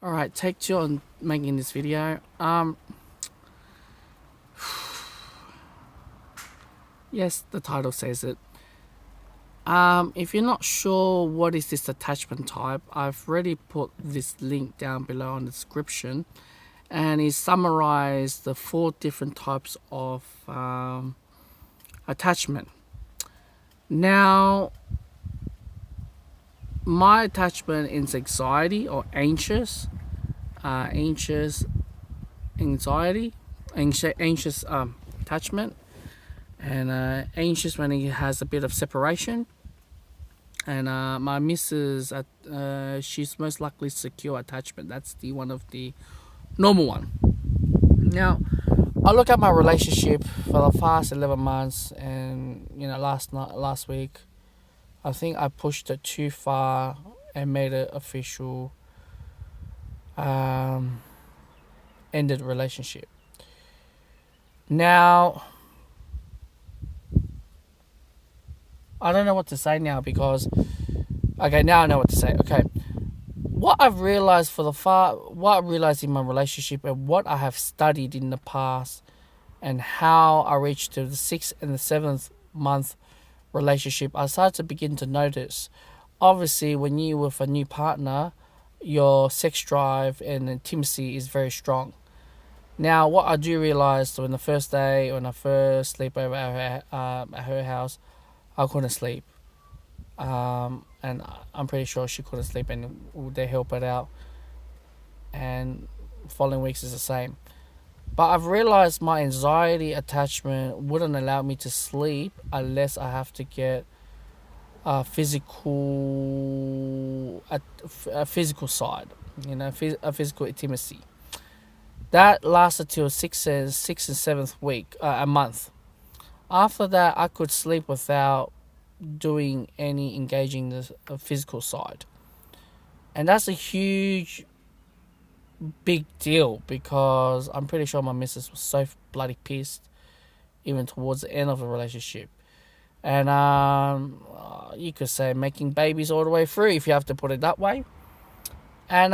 Alright, take two on making this video. Yes, the title says it. If you're not sure what is this attachment type, I've already put this link down below in the description, and it summarized the 4 different types of attachment. Now, my attachment is anxiety or anxious, anxious attachment, and anxious when he has a bit of separation. And my missus, she's most likely secure attachment. That's the one of the normal one. Now, I look at my relationship for the past 11 months, and last week, I think I pushed it too far and made it official. Ended relationship. Now, I don't know what to say now because, okay, now I know what to say. Okay, what I've realized what I realized in my relationship and what I have studied in the past, and how I reached to the 6th and the 7th month relationship, I started to begin to notice. Obviously, when you're with a new partner, your sex drive and intimacy is very strong. Now, what I do realize, when the first day, when I first sleep over at her house, I couldn't sleep. And I'm pretty sure she couldn't sleep, and they help it out. And following weeks is the same. But I've realized my anxiety attachment wouldn't allow me to sleep unless I have to get a physical side, a physical intimacy. That lasted till 6th and 7th week, a month. After that, I could sleep without doing any engaging the physical side. And that's a huge, big deal, because I'm pretty sure my missus was so bloody pissed even towards the end of the relationship. And you could say making babies all the way through, if you have to put it that way. And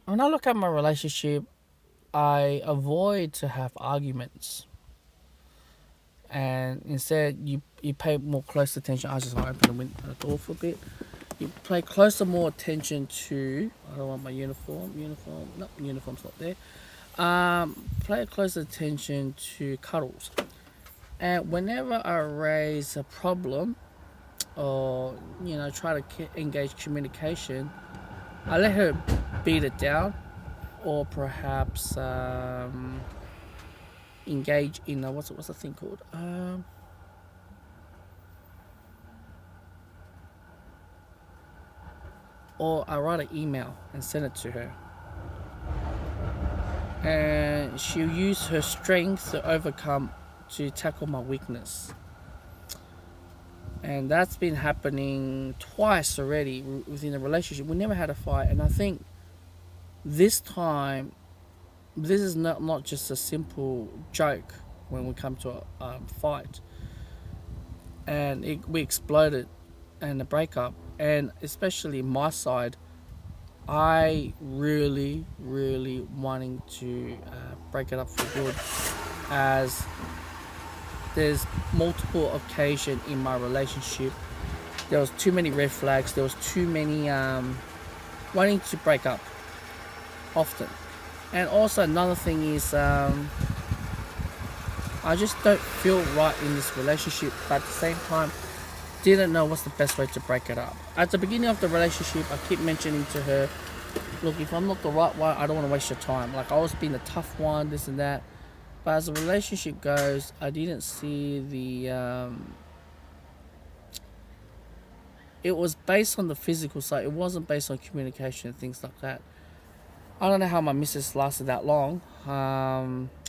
when I look at my relationship, I avoid to have arguments, and instead you pay more close attention. I just want to open the door for a bit. You pay more attention to. I don't want my uniform. No, uniform's not there. Pay close attention to cuddles, and whenever I raise a problem or try to engage communication, I let her beat it down, or perhaps engage in what's the thing called? Or I write an email and send it to her, and she'll use her strength to tackle my weakness. And that's been happening twice already within the relationship. We never had a fight, and I think this time, this is not just a simple joke when we come to a fight. And we exploded, and the breakup, and especially my side, I really wanting to break it up for good, as there's multiple occasions in my relationship there was too many red flags, there was too many wanting to break up often. And also another thing is, I just don't feel right in this relationship, but at the same time didn't know what's the best way to break it up. At the beginning of the relationship, I keep mentioning to her, look, if I'm not the right one, I don't want to waste your time. Like, I was being the tough one, this and that. But as the relationship goes, I didn't see it was based on the physical side. It wasn't based on communication and things like that. I don't know how my missus lasted that long.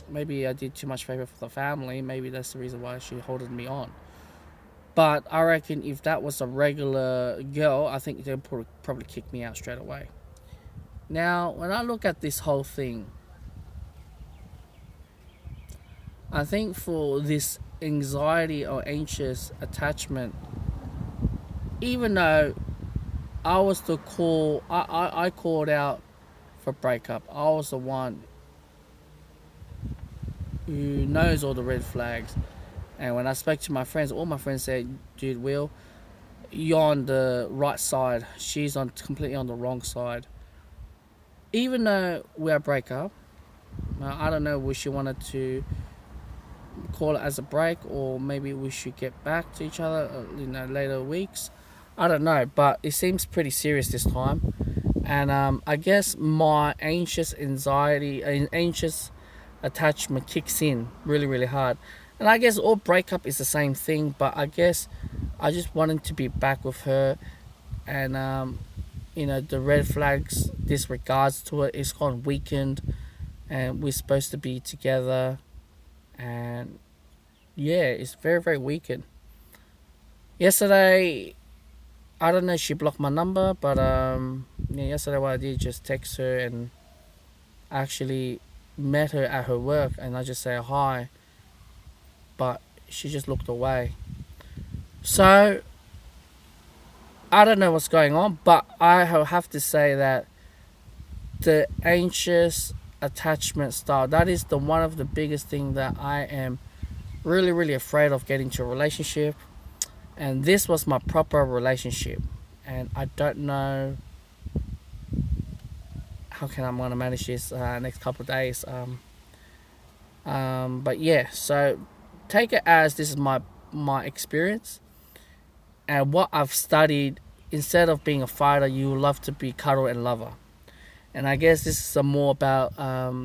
Maybe I did too much favor for the family. Maybe that's the reason why she holded me on. But I reckon if that was a regular girl, I think they'd probably kick me out straight away. Now, when I look at this whole thing, I think for this anxiety or anxious attachment, even though I was the call. I called out for breakup. I was the one who knows all the red flags. And when I spoke to my friends, all my friends said, "Dude, Will, you're on the right side. She's on completely on the wrong side." Even though we are breakup, I don't know. We should wanted to call it as a break, or maybe we should get back to each other, later weeks. I don't know, but it seems pretty serious this time. And I guess my anxious attachment kicks in really, really hard. And I guess all breakup is the same thing, but I guess I just wanted to be back with her, and the red flags disregards to it is gone weakened, and we're supposed to be together, and yeah, it's very, very weakened. Yesterday, I don't know, she blocked my number, but yeah, yesterday what I did just text her, and actually met her at her work, and I just say hi, but she just looked away. So I don't know what's going on, but I have to say that the anxious attachment style, that is the one of the biggest thing that I am really, really afraid of getting to a relationship. And this was my proper relationship, and I don't know how can I'm gonna manage this next couple of days. But yeah, so take it as this is my experience and what I've studied. Instead of being a fighter, you love to be cuddle and lover. And I guess this is more about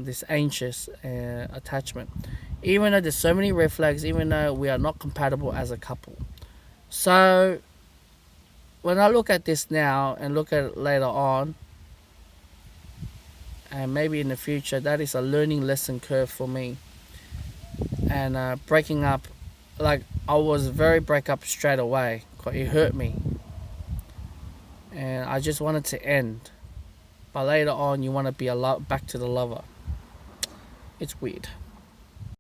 this anxious attachment. Even though there's so many red flags, even though we are not compatible as a couple. So when I look at this now and look at it later on, and maybe in the future, that is a learning lesson curve for me. And breaking up, like I was very break up straight away. It hurt me, and I just wanted to end. But later on, you want to be back to the lover. It's weird.